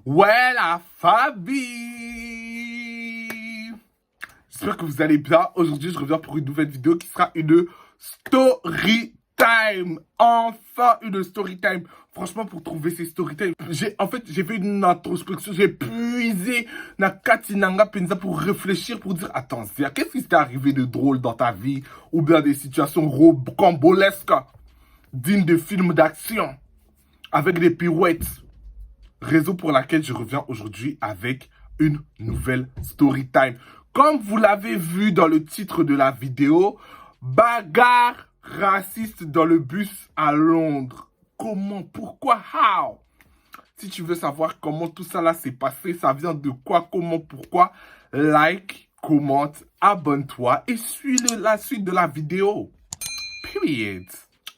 Ouais, la famille! J'espère que vous allez bien. Aujourd'hui, je reviens pour une nouvelle vidéo qui sera une story time. Enfin, une story time. Franchement, pour trouver ces story time, j'ai fait une introspection. J'ai puisé na katinanga penza pour réfléchir, pour dire, attends, Zia, qu'est-ce qui t'est arrivé de drôle dans ta vie? Ou bien des situations rocambolesques, dignes de films d'action, avec des pirouettes. Raison pour laquelle je reviens aujourd'hui avec une nouvelle story time. Comme vous l'avez vu dans le titre de la vidéo, bagarre raciste dans le bus à Londres. Comment? Pourquoi? How? Si tu veux savoir comment tout ça là s'est passé, ça vient de quoi, comment, pourquoi, like, commente, abonne-toi et suis la suite de la vidéo. Period.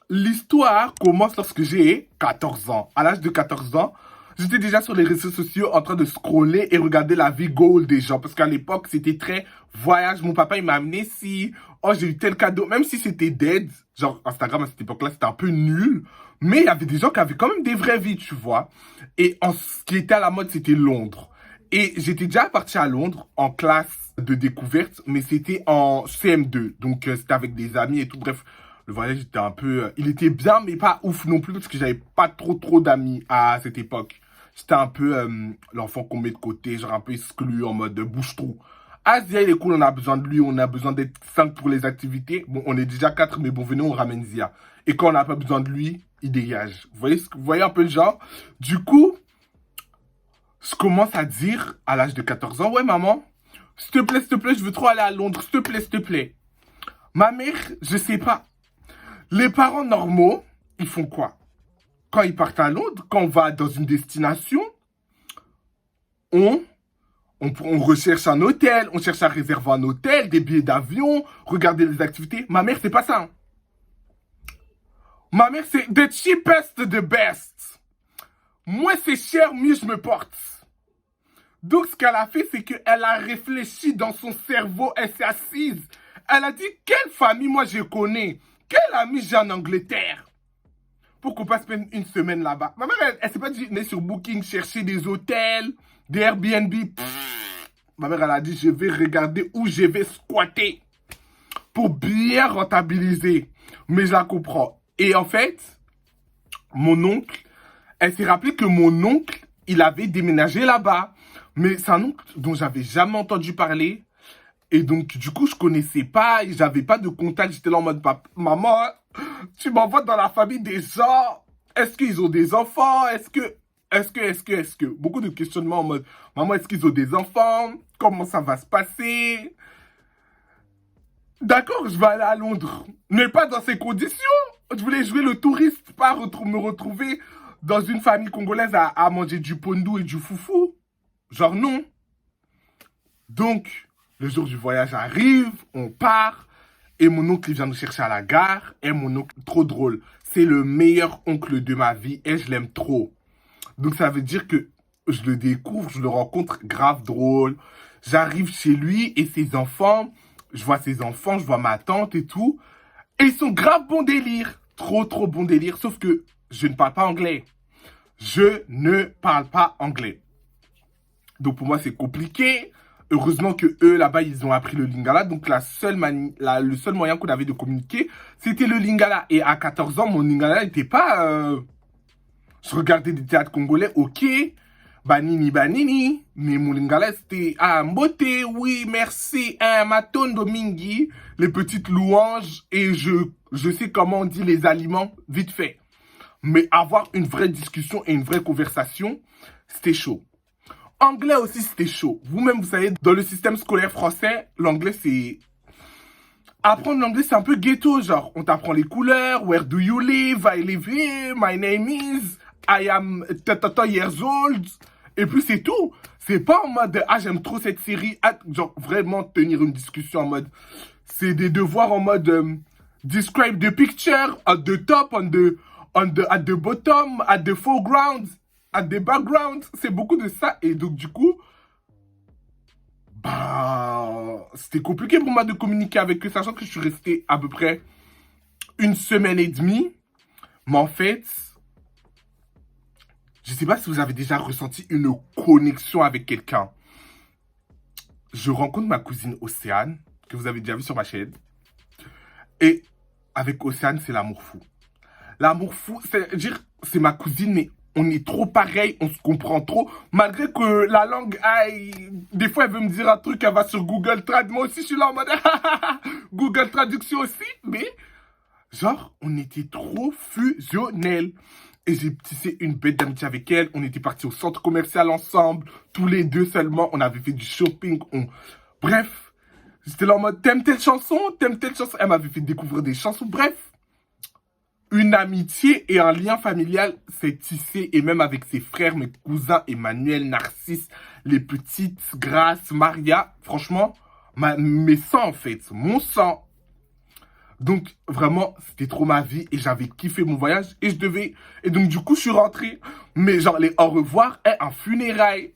L'histoire commence lorsque j'ai 14 ans. À l'âge de 14 ans, j'étais déjà sur les réseaux sociaux en train de scroller et regarder la vie goal des gens. Parce qu'à l'époque, c'était très voyage. Mon papa, il m'a amené si... Oh, j'ai eu tel cadeau. Même si c'était dead. Genre, Instagram, à cette époque-là, c'était un peu nul. Mais il y avait des gens qui avaient quand même des vraies vies, tu vois. Et ce qui était à la mode, c'était Londres. Et j'étais déjà parti à Londres en classe de découverte. Mais c'était en CM2. Donc, c'était avec des amis et tout. Bref, le voyage était un peu... il était bien, mais pas ouf non plus. Parce que j'avais pas trop d'amis à cette époque. J'étais un peu l'enfant qu'on met de côté, genre un peu exclu, en mode bouche-trou. Zia, il est cool, on a besoin de lui, on a besoin d'être 5 pour les activités. Bon, on est déjà 4, mais bon, venez, on ramène Zia. Et quand on n'a pas besoin de lui, il dégage. Vous voyez un peu le genre? Du coup, je commence à dire, à l'âge de 14 ans, ouais, maman, s'il te plaît, je veux trop aller à Londres, s'il te plaît. Ma mère, je sais pas. Les parents normaux, ils font quoi? Quand ils partent à Londres, quand on va dans une destination, on recherche un hôtel, on cherche à réserver un hôtel, des billets d'avion, regarder les activités. Ma mère, c'est pas ça. Hein. Ma mère, c'est the cheapest, the best. Moins c'est cher, mieux je me porte. Donc, ce qu'elle a fait, c'est qu'elle a réfléchi dans son cerveau, elle s'est assise. Elle a dit, quelle famille moi je connais? Quel ami j'ai en Angleterre? Pour qu'on passe une semaine là-bas. Ma mère, elle s'est pas dit, mais sur Booking, chercher des hôtels, des Airbnb. Ma mère, elle a dit, je vais regarder où je vais squatter pour bien rentabiliser. Mais je la comprends. Et en fait, mon oncle, elle s'est rappelé que mon oncle, il avait déménagé là-bas. Mais c'est un oncle dont j'avais jamais entendu parler. Et donc, du coup, je connaissais pas, j'avais pas de contact. J'étais là en mode, maman, tu m'envoies dans la famille des gens. Est-ce qu'ils ont des enfants? Est-ce que? Beaucoup de questionnements en mode, maman, est-ce qu'ils ont des enfants? Comment ça va se passer? D'accord, je vais aller à Londres, mais pas dans ces conditions. Je voulais jouer le touriste, pas me retrouver dans une famille congolaise à manger du pondou et du foufou. Genre non. Donc, le jour du voyage arrive, on part, et mon oncle il vient nous chercher à la gare, et mon oncle, trop drôle, c'est le meilleur oncle de ma vie, et je l'aime trop. Donc ça veut dire que je le découvre, je le rencontre grave drôle, j'arrive chez lui, et ses enfants, je vois ma tante et tout, et ils sont grave bon délire, trop bon délire, sauf que je ne parle pas anglais. Je ne parle pas anglais. Donc pour moi c'est compliqué. Heureusement que eux là-bas ils ont appris le lingala. Donc le seul moyen qu'on avait de communiquer c'était le lingala. Et à 14 ans mon lingala n'était pas... Je regardais des théâtres congolais, ok. Banini. Mais mon lingala c'était... Ah mbote, oui merci. Matondo mingi. Les petites louanges. Et je sais comment on dit les aliments vite fait. Mais avoir une vraie discussion et une vraie conversation, c'était chaud. Anglais aussi, c'était chaud. Vous-même, vous savez, dans le système scolaire français, l'anglais, c'est... Apprendre l'anglais, c'est un peu ghetto, genre. On t'apprend les couleurs, where do you live, I live here, my name is, I am 30 years old. Et puis, c'est tout. C'est pas en mode, ah, j'aime trop cette série. Genre, vraiment tenir une discussion en mode... C'est des devoirs en mode... describe the picture, at the top, at the bottom, at the foreground. À des backgrounds, c'est beaucoup de ça. Et donc, du coup, c'était compliqué pour moi de communiquer avec eux, sachant que je suis resté à peu près une semaine et demie. Mais en fait, Je sais pas si vous avez déjà ressenti une connexion avec quelqu'un. Je rencontre ma cousine Océane, que vous avez déjà vu sur ma chaîne. Et avec Océane, c'est l'amour fou. L'amour fou, c'est-à-dire, c'est ma cousine, mais on est trop pareil, on se comprend trop. Malgré que la langue aille, des fois elle veut me dire un truc, elle va sur Google Trad. Moi aussi, je suis là en mode Google Traduction aussi. Mais, genre, on était trop fusionnels. Et j'ai tissé une bête d'amitié avec elle. On était partis au centre commercial ensemble, tous les deux seulement. On avait fait du shopping. Bref, j'étais là en mode, t'aimes telle chanson? T'aimes telle chanson? Elle m'avait fait découvrir des chansons. Bref, une amitié et un lien familial s'est tissé. Et même avec ses frères, mes cousins, Emmanuel, Narcisse, les petites, Grace, Maria. Franchement, mes sangs en fait, mon sang. Donc, vraiment, c'était trop ma vie et j'avais kiffé mon voyage et je devais... Et donc, du coup, je suis rentré. Mais genre, les au revoir et un funérail.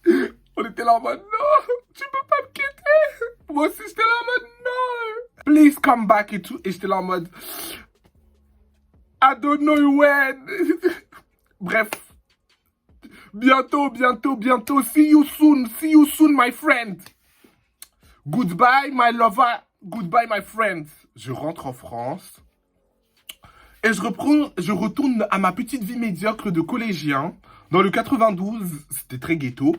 On était là en mode, non, tu peux pas me quitter. Moi aussi, j'étais là en mode, non. Please come back et tout. Et j'étais là en mode, I don't know when. Bref. Bientôt, bientôt, bientôt. See you soon, my friend. Goodbye, my lover. Goodbye, my friend. Je rentre en France et je retourne à ma petite vie médiocre de collégien. Dans le 92, c'était très ghetto.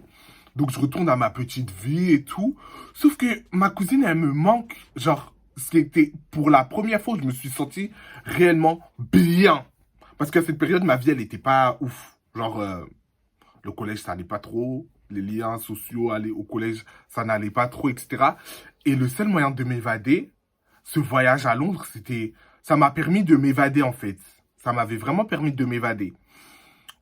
Donc, je retourne à ma petite vie et tout. Sauf que ma cousine, elle me manque. Genre, c'était pour la première fois où je me suis senti réellement bien. Parce qu'à cette période, ma vie, elle n'était pas ouf. Genre, le collège, ça n'allait pas trop. Les liens sociaux, aller au collège, ça n'allait pas trop, etc. Et le seul moyen de m'évader, ce voyage à Londres, ça m'a permis de m'évader en fait. Ça m'avait vraiment permis de m'évader.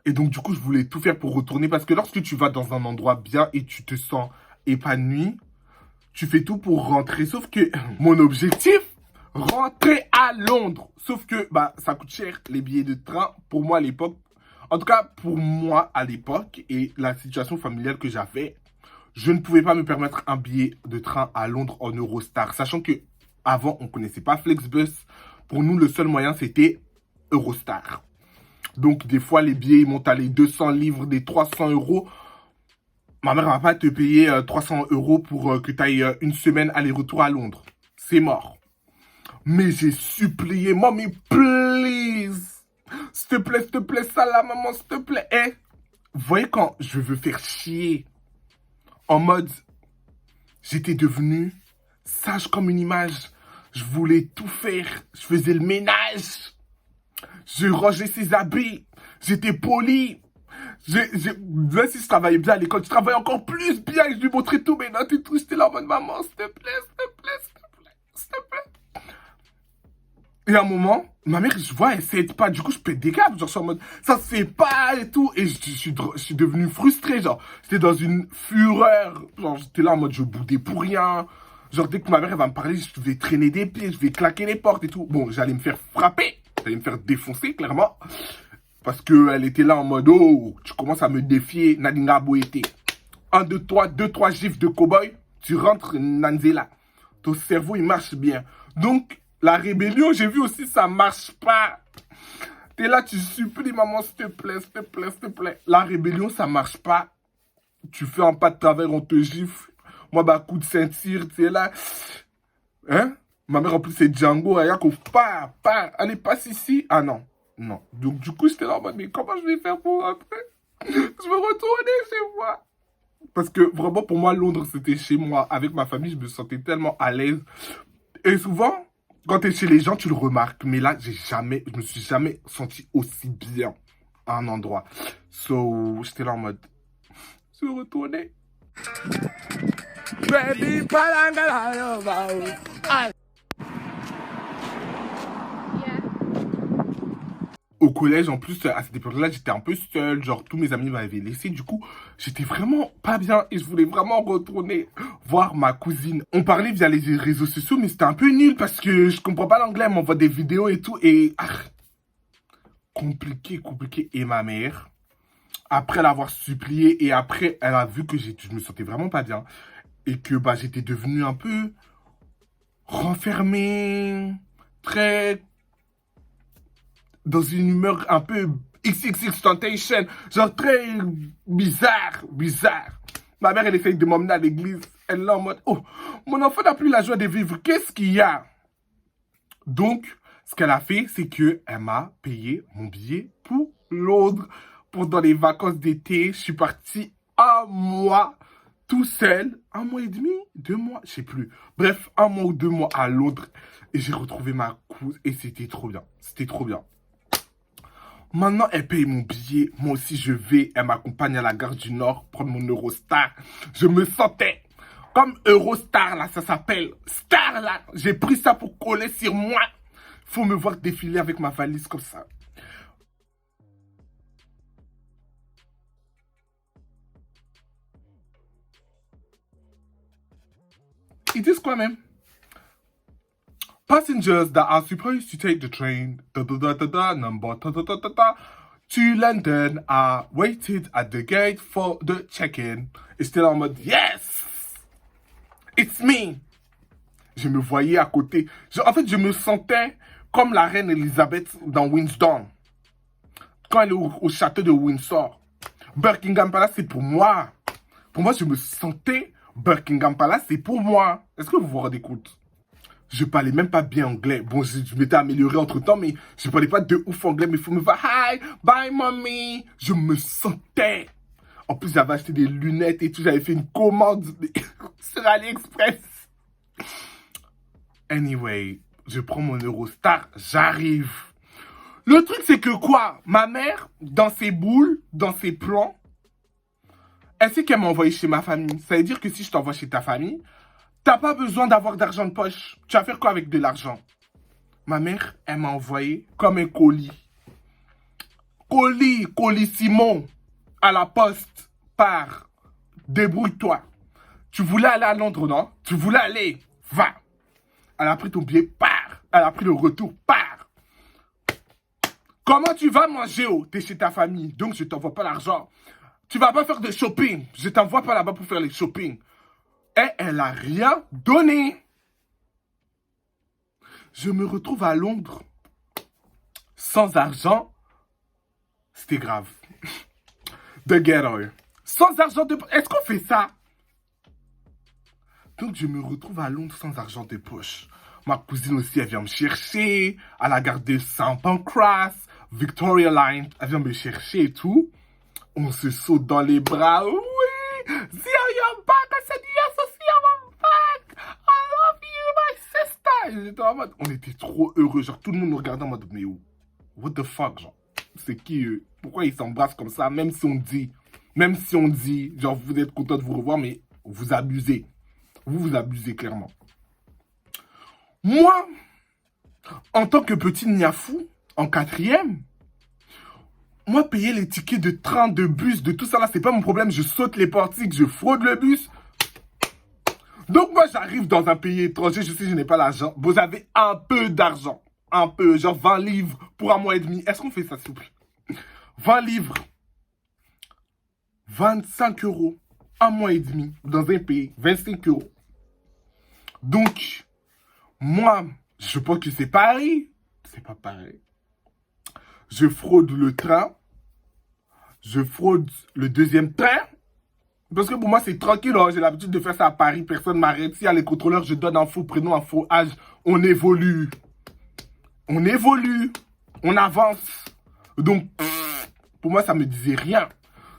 Et donc du coup, je voulais tout faire pour retourner parce que lorsque tu vas dans un endroit bien et tu te sens épanoui, tu fais tout pour rentrer. Sauf que mon objectif, rentrer à Londres. Sauf que bah ça coûte cher les billets de train pour moi à l'époque. En tout cas, pour moi à l'époque et la situation familiale que j'avais, je ne pouvais pas me permettre un billet de train à Londres en Eurostar, sachant que avant, on ne connaissait pas Flexbus. Pour nous, le seul moyen, c'était Eurostar. Donc, des fois, les billets ils montent à les 200 livres, des 300 euros. Ma mère ne va pas te payer 300 euros pour que tu ailles une semaine aller-retour à Londres. C'est mort. Mais j'ai supplié, mommy, please. S'il te plaît, ça là, maman, s'il te plaît. Eh, vous voyez quand je veux faire chier, en mode, j'étais devenu sage comme une image. Je voulais tout faire. Je faisais le ménage. Je rangeais ses habits. J'étais poli. Même si je travaillais bien à l'école, je travaillais encore plus bien et je lui montrais tout mes notes et tout. J'étais là en mode, maman, s'il te plaît, s'il te plaît, s'il te plaît, s'il te plaît. Et à un moment, ma mère, je vois, elle s'aide pas. Du coup, je pète des câbles. Genre, je suis en mode, ça se fait pas et tout. Et je suis devenu frustré. Genre, j'étais dans une fureur. Genre, j'étais là en mode, je boudais pour rien. Genre, dès que ma mère elle va me parler, je vais traîner des pieds, je vais claquer les portes et tout. Bon, j'allais me faire frapper. J'allais me faire défoncer, clairement. Parce qu'elle était là en mode, oh, tu commences à me défier, Nadinga Boété. 1, 2, 3, 2, 3 gifs de cow-boy. Tu rentres, Nanzela. Ton cerveau, il marche bien. Donc, la rébellion, j'ai vu aussi, ça marche pas. T'es là, tu supplies, maman, s'il te plaît, s'il te plaît, s'il te plaît. La rébellion, ça marche pas. Tu fais un pas de travers, on te gifle. Moi, bah, coup de ceinture, tu es là. Hein? Ma mère, en plus, c'est Django. Ayako, pas. Allez, passe ici. Ah non. Non. Donc, du coup, j'étais là en mode, mais comment je vais faire pour rentrer? Je veux retourner chez moi. Parce que vraiment, pour moi, Londres, c'était chez moi. Avec ma famille, je me sentais tellement à l'aise. Et souvent, quand tu es chez les gens, tu le remarques. Mais là, je me suis jamais senti aussi bien à un endroit. So, j'étais là en mode, je veux retourner. Baby, au collège, en plus, à cette époque-là, j'étais un peu seul. Genre, tous mes amis m'avaient laissé. Du coup, j'étais vraiment pas bien. Et je voulais vraiment retourner voir ma cousine. On parlait via les réseaux sociaux, mais c'était un peu nul parce que je comprends pas l'anglais. Elle m'envoie des vidéos et tout. Et compliqué. Et ma mère, après l'avoir supplié et après, elle a vu que je me sentais vraiment pas bien. Et que bah, j'étais devenu un peu renfermé, très... dans une humeur un peu XXXTentacion. Genre très bizarre. Ma mère, elle essaye de m'emmener à l'église. Elle est en mode, oh, mon enfant n'a plus la joie de vivre. Qu'est-ce qu'il y a? Donc, ce qu'elle a fait, c'est qu'elle m'a payé mon billet pour Londres. Pendant les vacances d'été, je suis parti un mois tout seul. 1 mois et demi, 2 mois, je sais plus. Bref, 1 mois ou 2 mois à Londres. Et j'ai retrouvé ma cousine et c'était trop bien. C'était trop bien. Maintenant, elle paye mon billet. Moi aussi, je vais. Elle m'accompagne à la gare du Nord prendre mon Eurostar. Je me sentais comme Eurostar, là, ça s'appelle. Star, là. J'ai pris ça pour coller sur moi. Faut me voir défiler avec ma valise comme ça. Ils disent quoi même? Passengers that are supposed to take the train, number, to London are waited at the gate for the check-in. Et j'étais là en mode, yes! It's me! Je me voyais à côté. En fait, je me sentais comme la reine Elisabeth dans Windsor. Quand elle est au château de Windsor. Buckingham Palace, c'est pour moi. Pour moi, je me sentais Buckingham Palace, c'est pour moi. Est-ce que vous vous rendez compte? Je parlais même pas bien anglais. Bon, je m'étais amélioré entre temps, mais je parlais pas de ouf anglais. Mais il faut me faire hi, bye mommy. Je me sentais. En plus, j'avais acheté des lunettes et tout. J'avais fait une commande sur AliExpress. Anyway, je prends mon Eurostar, j'arrive. Le truc, c'est que quoi? Ma mère, dans ses boules, dans ses plans, elle sait qu'elle m'a envoyé chez ma famille. Ça veut dire que si je t'envoie chez ta famille, t'as pas besoin d'avoir d'argent de poche. Tu vas faire quoi avec de l'argent? Ma mère, elle m'a envoyé comme un colis. Colis Simon, à la poste, par. Débrouille-toi. Tu voulais aller à Londres, non? Tu voulais aller, va. Elle a pris ton billet, pars. Elle a pris le retour, pars. Comment tu vas manger? Oh, t'es chez ta famille, donc je t'envoie pas l'argent. Tu vas pas faire de shopping. Je t'envoie pas là-bas pour faire les shopping. Et elle a rien donné. Je me retrouve à Londres sans argent. C'était grave. The ghetto. Sans argent de poche. Est-ce qu'on fait ça? Donc je me retrouve à Londres sans argent de poche. Ma cousine aussi, elle vient me chercher à la gare de St. Pancras, Victoria Line. Elle vient me chercher et tout. On se saute dans les bras. Oui! See how you're back? I said yes, I see I'm back. I love you, my sister. Et j'étais en mode, on était trop heureux. Genre, tout le monde nous regardait en mode, mais what the fuck, genre, c'est qui eux? Pourquoi ils s'embrassent comme ça? Même si on dit, genre, vous êtes content de vous revoir, mais vous abusez. Vous abusez clairement. Moi, en tant que petit niafou, en 4e, moi, payer les tickets de train, de bus, de tout ça là, c'est pas mon problème. Je saute les portiques, je fraude le bus. Donc moi, j'arrive dans un pays étranger, je sais que je n'ai pas l'argent. Vous avez un peu d'argent. Un peu, genre 20 livres pour 1 mois et demi. Est-ce qu'on fait ça, s'il vous plaît? 20 livres. 25 euros. 1 mois et demi dans un pays. 25 euros. Donc, moi, je pense que c'est pareil. C'est pas pareil. Je fraude le train. Je fraude le 2e train. Parce que pour moi, c'est tranquille. Hein. J'ai l'habitude de faire ça à Paris. Personne ne m'arrête. S'il y a les contrôleurs, je donne un faux prénom, un faux âge. On évolue. On évolue. On avance. Donc, pour moi, ça me disait rien.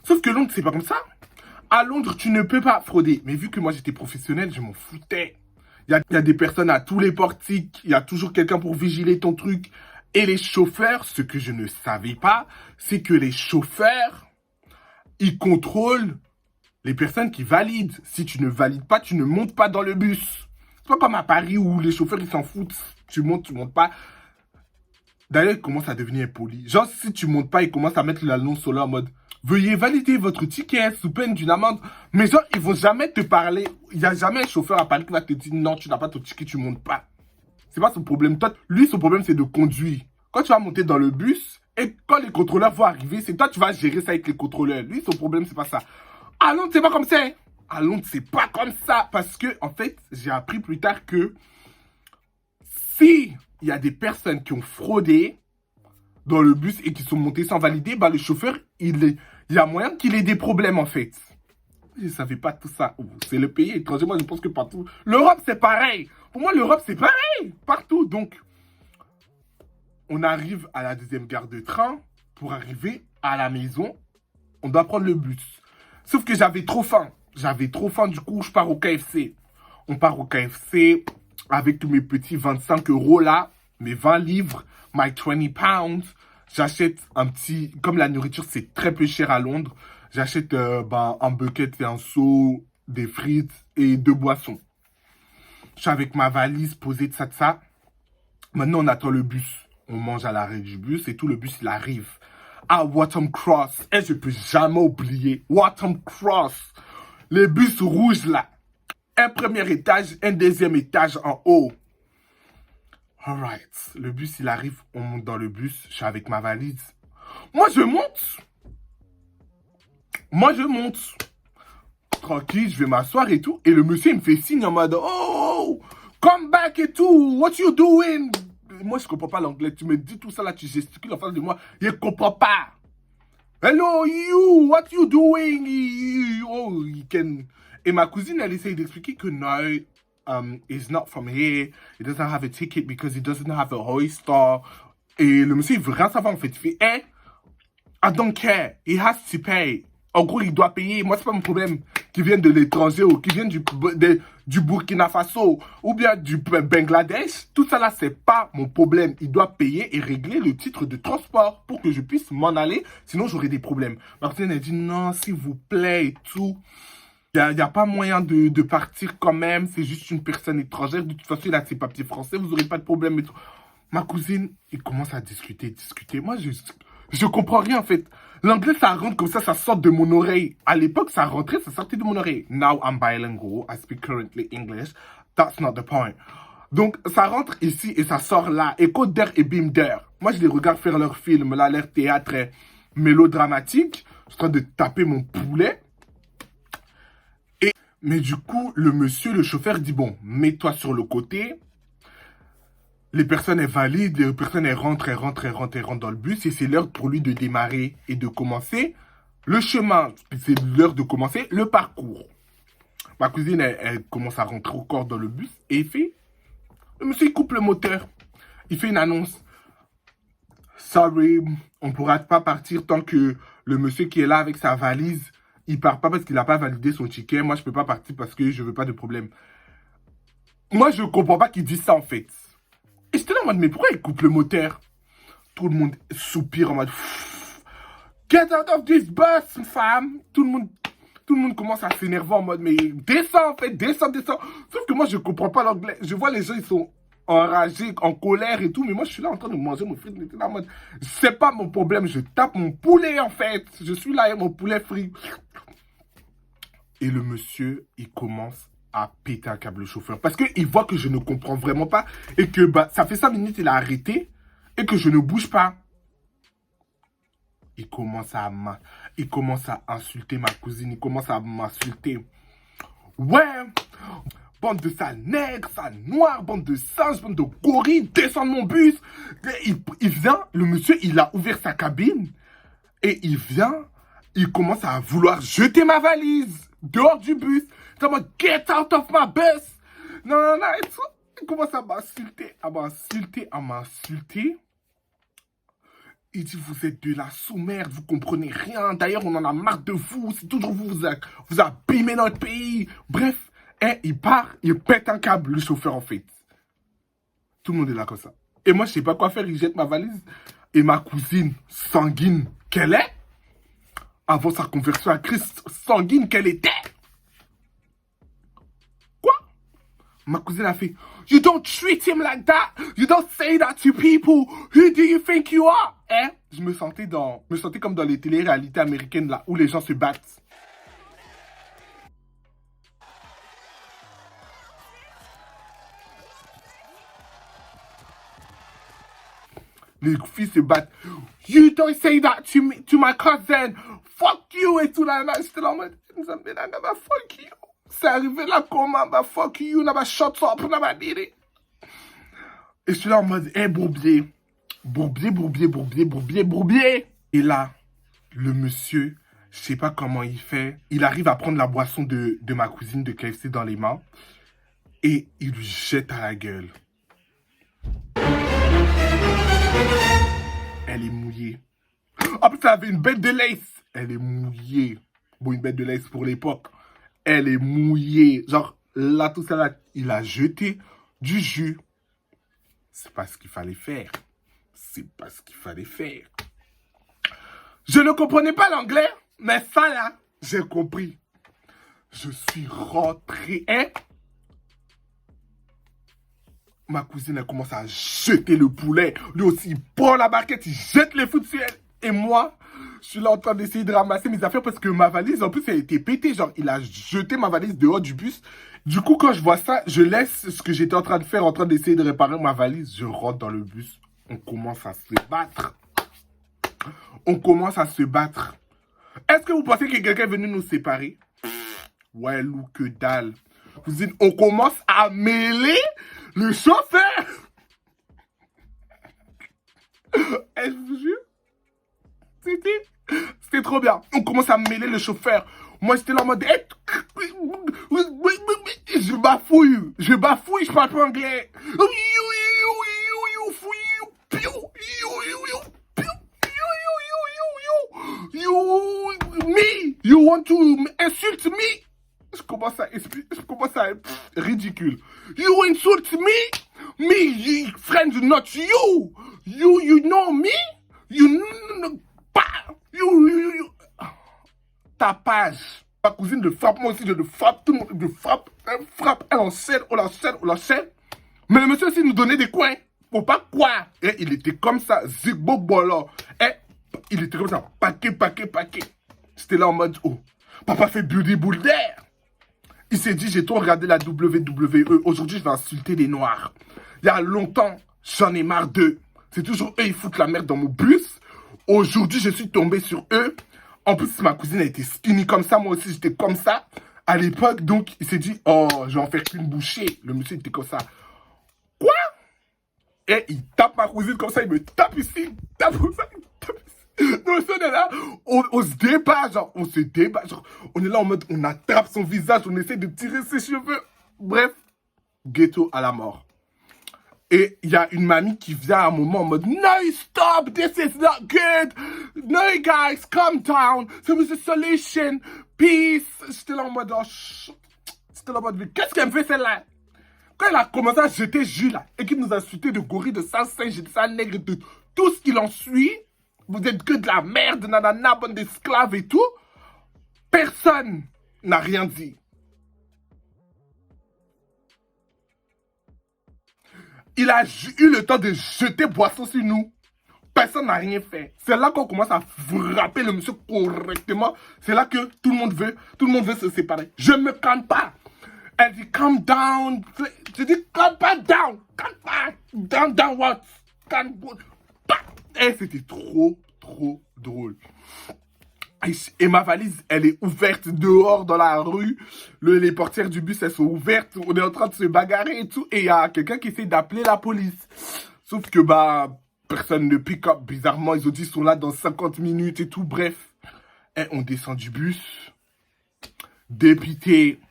Sauf que Londres, c'est pas comme ça. À Londres, tu ne peux pas frauder. Mais vu que moi, j'étais professionnel, je m'en foutais. Il y a des personnes à tous les portiques. Il y a toujours quelqu'un pour vigiler ton truc. Et les chauffeurs, ce que je ne savais pas, c'est que les chauffeurs, ils contrôlent les personnes qui valident. Si tu ne valides pas, tu ne montes pas dans le bus. C'est pas comme à Paris où les chauffeurs, ils s'en foutent. Tu montes pas. D'ailleurs, ils commencent à devenir impolis. Genre, si tu montes pas, ils commencent à mettre l'annonce sur là en mode « Veuillez valider votre ticket sous peine d'une amende. » Mais genre, ils vont jamais te parler. Il n'y a jamais un chauffeur à Paris qui va te dire « Non, tu n'as pas ton ticket, tu montes pas. » C'est pas son problème. Toi, lui, son problème, c'est de conduire. Quand tu vas monter dans le bus, et quand les contrôleurs vont arriver, c'est toi, tu vas gérer ça avec les contrôleurs. Lui, son problème, c'est pas ça. À Londres, c'est pas comme ça. À Londres, c'est pas comme ça. Parce que, en fait, j'ai appris plus tard que si il y a des personnes qui ont fraudé, dans le bus et qui sont montés sans valider, bah, le chauffeur, il y a moyen qu'il ait des problèmes, en fait. Je ne savais pas tout ça. Oh, c'est le pays étranger. Moi, je pense que partout. L'Europe, c'est pareil. Pour moi, l'Europe, c'est pareil. Partout. Donc, on arrive à la deuxième gare de train. Pour arriver à la maison, on doit prendre le bus. Sauf que j'avais trop faim. J'avais trop faim. Du coup, je pars au KFC. On part au KFC avec tous mes petits 25 € là. Mes 20 livres. My 20 pounds. J'achète un petit... Comme la nourriture, c'est très peu cher à Londres. J'achète un bucket et un seau, des frites et 2 boissons. Je suis avec ma valise posée de ça. Maintenant, on attend le bus. On mange à l'arrêt du bus et tout. Le bus, il arrive à Waltham Cross. Et je peux jamais oublier Waltham Cross. Les bus rouges là. Un premier étage, un deuxième étage en haut. Alright. Le bus, il arrive. On monte dans le bus. Je suis avec ma valise. Moi, je monte. Tranquille, je vais m'asseoir et tout. Et le monsieur, il me fait signe en mode, oh, come back et tout. What you doing? Moi, je comprends pas l'anglais. Tu me dis tout ça là, tu gesticules en face de moi. Je comprends pas. Hello, you. What you doing? Oh, you can... Et ma cousine, elle essaye d'expliquer que no, he's not from here. He doesn't have a ticket because he doesn't have a Oyster. Et le monsieur, il veut rien savoir en fait. Il fait, hey, I don't care. He has to pay. En gros, il doit payer. Moi, c'est pas mon problème qu'il vienne de l'étranger ou qu'il vienne du Burkina Faso ou bien du Bangladesh. Tout ça là, c'est pas mon problème. Il doit payer et régler le titre de transport pour que je puisse m'en aller. Sinon, j'aurai des problèmes. Martine a dit non, s'il vous plaît et tout. Il n'y a pas moyen de partir quand même. C'est juste une personne étrangère. De toute façon, il a ses papiers français. Vous n'aurez pas de problème et tout. Ma cousine, il commence à discuter. Moi, je comprends rien en fait. L'anglais, ça rentre comme ça sort de mon oreille. À l'époque, ça rentrait, ça sortait de mon oreille. Now I'm bilingual. I speak currently English. That's not the point. Donc, ça rentre ici et ça sort là. Echo d'air et bim d'air. Moi, je les regarde faire leur film, là, leur théâtre mélodramatique. Je suis en train de taper mon poulet. Mais du coup, le chauffeur dit, bon, mets-toi sur le côté. Les personnes, elles valident, les personnes, elles rentrent dans le bus. Et c'est l'heure pour lui de démarrer et de commencer le chemin. C'est l'heure de commencer le parcours. Ma cousine, elle commence à rentrer au corps dans le bus. Et le monsieur, il coupe le moteur. Il fait une annonce. Sorry, on ne pourra pas partir tant que le monsieur qui est là avec sa valise, il part pas parce qu'il n'a pas validé son ticket. Moi, je ne peux pas partir parce que je ne veux pas de problème. Moi, je ne comprends pas qu'il dise ça, en fait. Et j'étais là en mode, mais pourquoi il coupe le moteur? Tout le monde soupire en mode, get out of this bus, femme. Tout le monde commence à s'énerver en mode, mais descends, en fait, descends. Sauf que moi, je ne comprends pas l'anglais. Je vois les gens, ils sont enragés, en colère et tout, mais moi, je suis là en train de manger mon frites. J'étais là en mode, c'est pas mon problème, je tape mon poulet, en fait. Je suis là, et mon poulet frit. Et le monsieur, il commence à péter un câble, le chauffeur. Parce qu'il voit que je ne comprends vraiment pas. Et que ça fait 5 minutes, il a arrêté. Et que je ne bouge pas. Il commence à insulter ma cousine. Il commence à m'insulter. Ouais, bande de sales nègres, sales noirs, bande de singes, bande de gorilles, descends de mon bus. Il vient, le monsieur, il a ouvert sa cabine. Et il vient, il commence à vouloir jeter ma valise dehors du bus. Il en mode, get out of my bus. Non. Et tout. Il commence à m'insulter. Il dit, vous êtes de la sous-merde, vous comprenez rien. D'ailleurs, on en a marre de vous. C'est toujours vous abîmez notre pays. Bref, il part, il pète un câble, le chauffeur, en fait. Tout le monde est là comme ça. Et moi, je sais pas quoi faire, il jette ma valise. Et ma cousine, sanguine qu'elle est, avant sa conversion à Christ, sanguine qu'elle était. Quoi? Ma cousine a fait, you don't treat him like that. You don't say that to people. Who do you think you are? Je me sentais comme dans les télé-réalités américaines là, où les gens se battent. Les filles se battent. You don't say that to me, to my cousin. Fuck you et tout là. J'étais là en mode, fuck you. C'est arrivé là comment, fuck you, shut up, dit. Et je suis là en mode, bourbier, Bourbier, bourbier, bourbier, bourbier, bourbier. Et là, le monsieur, je sais pas comment il fait. Il arrive à prendre la boisson de ma cousine de KFC dans les mains. Et il lui jette à la gueule. Elle est mouillée. En plus, elle avait une bête de lace. Elle est mouillée. Bon, une bête de lace pour l'époque. Elle est mouillée. Genre, là, tout ça, là, il a jeté du jus. C'est pas ce qu'il fallait faire. C'est pas ce qu'il fallait faire. Je ne comprenais pas l'anglais, mais ça, là, j'ai compris. Je suis rentré, hein. Ma cousine, elle commence à jeter le poulet. Lui aussi, il prend la barquette, il jette les fous dessus. Et moi, je suis là en train d'essayer de ramasser mes affaires parce que ma valise, en plus, elle était pétée. Genre, il a jeté ma valise dehors du bus. Du coup, quand je vois ça, je laisse ce que j'étais en train de faire, en train d'essayer de réparer ma valise. Je rentre dans le bus. On commence à se battre. On commence à se battre. Est-ce que vous pensez que quelqu'un est venu nous séparer? Ouais, loup que dalle. Cousine, on commence à mêler le chauffeur. Et je vous jure, c'était trop bien. On commence à mêler le chauffeur. Moi, j'étais là en mode... Je bafouille, je parle pas anglais. You want to insult me? Je commence à être ridicule. You insult me? Me, friend, not you. You know me? You tapage. Ma cousine le frappe, moi aussi je le frappe, tout le monde le frappe, elle frappe, elle enchaîne, on l'enchaîne. Mais le monsieur aussi nous donnait des coins. Faut pas quoi. Et il était comme ça, zigbo bolo. Et il était comme ça, paquet. J'étais là en mode, oh, papa fait beauty boule d'air. Il s'est dit, j'ai trop regardé la WWE. Aujourd'hui, je vais insulter les Noirs. Il y a longtemps, j'en ai marre d'eux. C'est toujours eux, ils foutent la merde dans mon bus. Aujourd'hui, je suis tombé sur eux. En plus, ma cousine a été skinny comme ça. Moi aussi, j'étais comme ça à l'époque. Donc, il s'est dit, oh, je vais en faire qu'une bouchée. Le monsieur était comme ça. Quoi? Et il tape ma cousine comme ça. Il me tape ici. Il tape comme ça. Il tape ici. Donc, on est là. On se débat. Genre, on se débat. Genre, on est là en mode, on attrape son visage. On essaie de tirer ses cheveux. Bref, ghetto à la mort. Et il y a une mamie qui vient à un moment en mode no, stop, this is not good. No, guys, calm down. There was a solution. Peace. J'étais là en mode, oh, j'étais là en mode, qu'est-ce qu'elle me fait celle-là? Quand elle a commencé à jeter Jules là, et qu'il nous a insulté de gorille, de sale singe, de sale nègre, de tout ce qu'il en suit, vous êtes que de la merde, nanana, bande d'esclaves et tout, personne n'a rien dit. Il a eu le temps de jeter boisson sur nous. Personne n'a rien fait. C'est là qu'on commence à frapper le monsieur correctement. C'est là que tout le monde veut se séparer. Je ne me calme pas. Elle dit, calm down. Je dis, calm pas down. Calm pas. Down what? Calm what? Et c'était trop drôle. Et ma valise, elle est ouverte dehors dans la rue. Les portières du bus, elles sont ouvertes. On est en train de se bagarrer et tout. Et il y a quelqu'un qui essaie d'appeler la police. Sauf que, personne ne pick up. Bizarrement, ils ont dit qu'ils sont là dans 50 minutes et tout. Bref. Et on descend du bus. Dépité.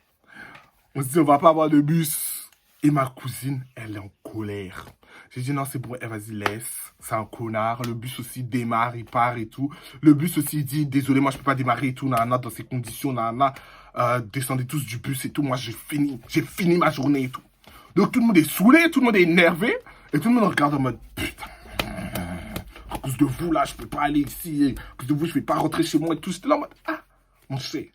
On se dit, on va pas avoir de bus. Et ma cousine, elle est en colère. J'ai dit non, c'est bon, vas-y, laisse. C'est un connard. Le bus aussi démarre, il part et tout. Le bus aussi il dit, désolé, moi je peux pas démarrer et tout, nana, dans ces conditions, nana. Descendez tous du bus et tout. Moi j'ai fini ma journée et tout. Donc tout le monde est saoulé, tout le monde est énervé. Et tout le monde regarde en mode, putain, à cause de vous là, je peux pas aller ici. À cause de vous, je vais pas rentrer chez moi et tout. J'étais là en mode, ah, mon cher.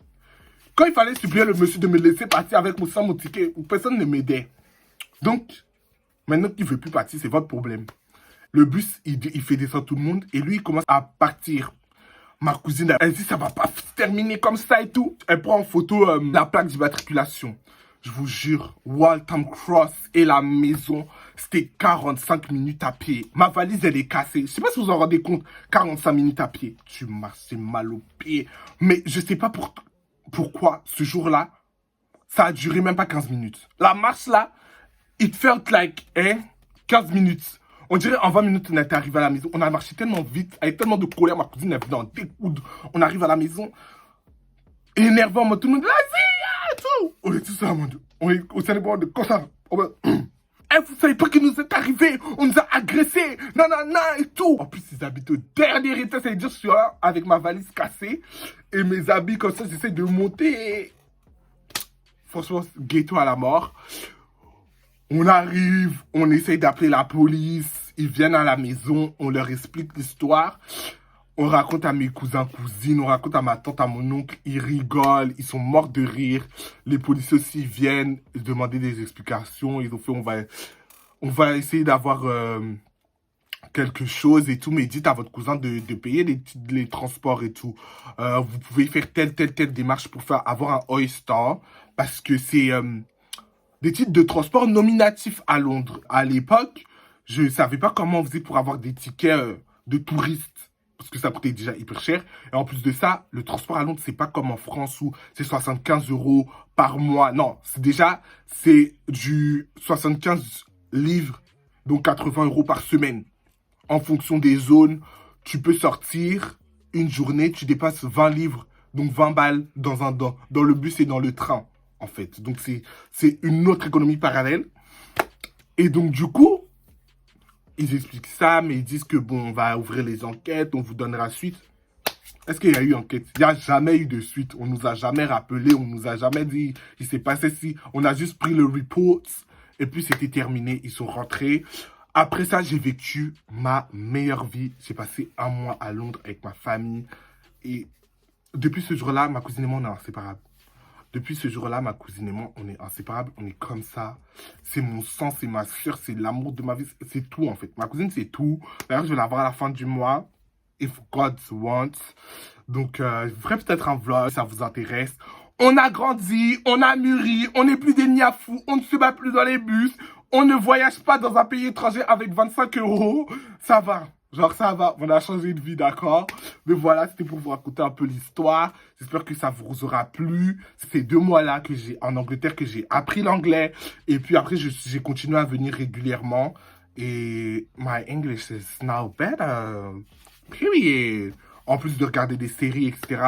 Quand il fallait supplier le monsieur de me laisser partir avec mon sang, mon ticket, personne ne m'aidait. Donc, maintenant qu'il ne veut plus partir, c'est votre problème. Le bus, il fait descendre tout le monde et lui, il commence à partir. Ma cousine, elle dit, ça va pas se terminer comme ça et tout. Elle prend en photo la plaque d'immatriculation. Je vous jure, Waltham Cross et la maison, c'était 45 minutes à pied. Ma valise, elle est cassée. Je sais pas si vous en rendez compte, 45 minutes à pied. Tu marchais mal au pied. Mais je sais pas pourquoi, ce jour-là, ça a duré même pas 15 minutes. La marche là, it felt like 15 minutes. On dirait en 20 minutes, on était arrivé à la maison. On a marché tellement vite, avec tellement de colère. Ma cousine, elle venait en découdre. On arrive à la maison, énervé en mode tout le monde, vas-y, et tout. On est tous là, en mode, on est au Sénégal de comme ça. Eh, vous savez pas qu'il nous est arrivé, on nous a agressés, nanana et tout. En plus, ils habitent au dernier étage, ça veut dire que je suis là avec ma valise cassée et mes habits comme ça, j'essaie de monter. Franchement, ghetto à la mort. On arrive, on essaye d'appeler la police, ils viennent à la maison, on leur explique l'histoire. On raconte à mes cousins, cousines, on raconte à ma tante, à mon oncle, ils rigolent, ils sont morts de rire. Les policiers aussi viennent demander des explications, ils ont fait, on va essayer d'avoir quelque chose et tout, mais dites à votre cousin de payer les transports et tout. Vous pouvez faire telle démarche pour avoir un Oyster, parce que c'est des titres de transport nominatifs à Londres. À l'époque, je ne savais pas comment on faisait pour avoir des tickets de touristes. Parce que ça coûtait déjà hyper cher. Et en plus de ça, le transport à Londres, c'est pas comme en France où c'est 75 € par mois. Non, c'est du 75 livres, donc 80 € par semaine. En fonction des zones, tu peux sortir une journée, tu dépasses 20 livres, donc 20 balles dans le bus et dans le train, en fait. Donc c'est une autre économie parallèle. Et donc du coup, ils expliquent ça, mais ils disent que bon, on va ouvrir les enquêtes, on vous donnera suite. Est-ce qu'il y a eu enquête? Il n'y a jamais eu de suite. On nous a jamais rappelé, on nous a jamais dit il s'est passé si. On a juste pris le report et puis c'était terminé. Ils sont rentrés. Après ça, j'ai vécu ma meilleure vie. J'ai passé un mois à Londres avec ma famille. Et depuis ce jour-là, ma cousine et moi, on est inséparables. Depuis ce jour-là, ma cousine et moi, on est inséparables, on est comme ça. C'est mon sang, c'est ma soeur, c'est l'amour de ma vie, c'est tout en fait. Ma cousine, c'est tout. D'ailleurs, je vais la voir à la fin du mois, if God wants. Donc, je ferai peut-être un vlog, si ça vous intéresse. On a grandi, on a mûri, on n'est plus des niafous, on ne se bat plus dans les bus, on ne voyage pas dans un pays étranger avec 25 €. Ça va. Genre, ça va, on a changé de vie, d'accord? Mais voilà, c'était pour vous raconter un peu l'histoire. J'espère que ça vous aura plu. C'est ces 2 mois-là en Angleterre que j'ai appris l'anglais. Et puis après, j'ai continué à venir régulièrement. Et my English is now better. Period. En plus de regarder des séries, etc.,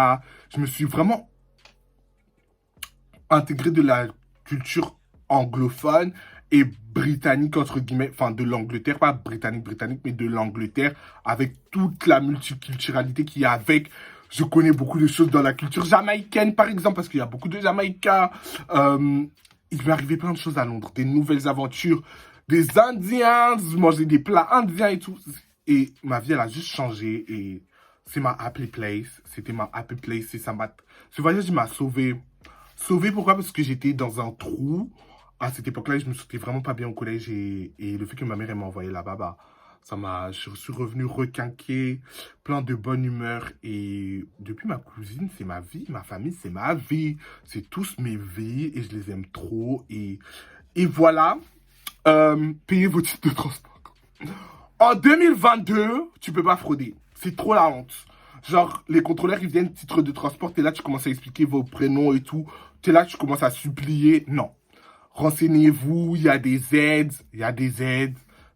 je me suis vraiment intégré de la culture anglophone et britannique, entre guillemets, enfin de l'Angleterre, pas britannique, mais de l'Angleterre, avec toute la multiculturalité qu'il y a avec. Je connais beaucoup de choses dans la culture jamaïcaine, par exemple, parce qu'il y a beaucoup de Jamaïcains. Il m'est arrivé plein de choses à Londres, des nouvelles aventures, des Indiens, manger des plats indiens et tout. Et ma vie, elle a juste changé et c'est ma happy place. C'était ma happy place et ce voyage m'a sauvé. Sauvé, pourquoi? Parce que j'étais dans un trou. À cette époque-là, je me sentais vraiment pas bien au collège et le fait que ma mère m'a envoyé là-bas, bah, je suis revenu requinqué, plein de bonne humeur. Et depuis, ma cousine, c'est ma vie, ma famille, c'est ma vie. C'est tous mes vies et je les aime trop. Et voilà, payez vos titres de transport. En 2022, tu peux pas frauder. C'est trop la honte. Genre, les contrôleurs, ils viennent, titre de transport, t'es là, tu commences à expliquer vos prénoms et tout. T'es là, tu commences à supplier. Non. Renseignez-vous, il y a des aides,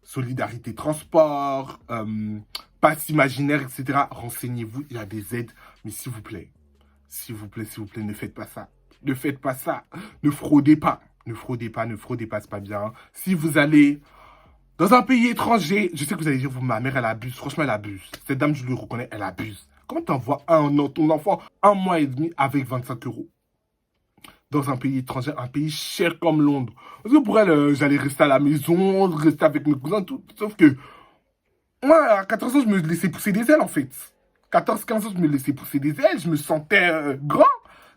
solidarité transport, passe imaginaire, etc. Renseignez-vous, il y a des aides, mais s'il vous plaît, ne faites pas ça. Ne faites pas ça. Ne fraudez pas. Ne fraudez pas, c'est pas bien. Si vous allez dans un pays étranger, je sais que vous allez dire, ma mère, elle abuse. Franchement, elle abuse. Cette dame, je le reconnais, elle abuse. Comment t'envoies ton enfant 1 mois et demi avec 25 € dans un pays étranger, un pays cher comme Londres? Parce que pour elle, j'allais rester à la maison, rester avec mes cousins, tout. Sauf que moi, à 14 ans, je me laissais pousser des ailes, en fait. 14-15 ans, je me laissais pousser des ailes. Je me sentais grand.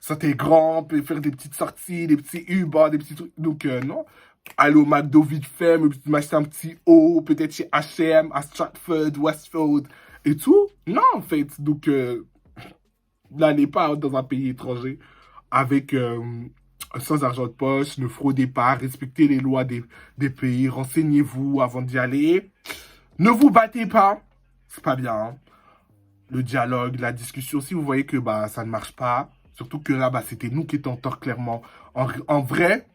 Je me sentais grand, peut faire des petites sorties, des petits Uber, des petits trucs. Donc, non. Aller au McDo vite fait, m'acheter un petit haut, peut-être chez H&M, à Stratford, Westfield et tout. Non, en fait. Donc, n'allez pas dans un pays étranger avec sans argent de poche, ne fraudez pas, respectez les lois des pays, renseignez-vous avant d'y aller. Ne vous battez pas, c'est pas bien. Hein. Le dialogue, la discussion, si vous voyez que bah, ça ne marche pas, surtout que là, bah, c'était nous qui étions en tort clairement. En vrai,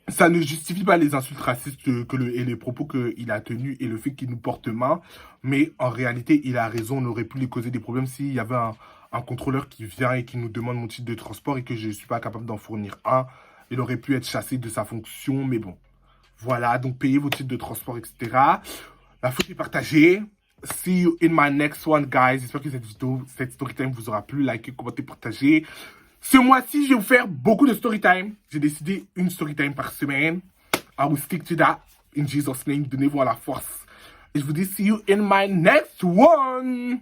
Ça ne justifie pas les insultes racistes et les propos qu'il a tenus et le fait qu'il nous porte main. Mais en réalité, il a raison. On aurait pu lui causer des problèmes s'il y avait un contrôleur qui vient et qui nous demande mon titre de transport et que je ne suis pas capable d'en fournir un. Il aurait pu être chassé de sa fonction. Mais bon, voilà. Donc, payez vos titres de transport, etc. La faute est partagée. See you in my next one, guys. J'espère que cette story time vous aura plu. Likez, commentez, partagez. Ce mois-ci, je vais vous faire beaucoup de story time. J'ai décidé une story time par semaine. I will stick to that. In Jesus' name, donnez-vous à la force. Et je vous dis, see you in my next one.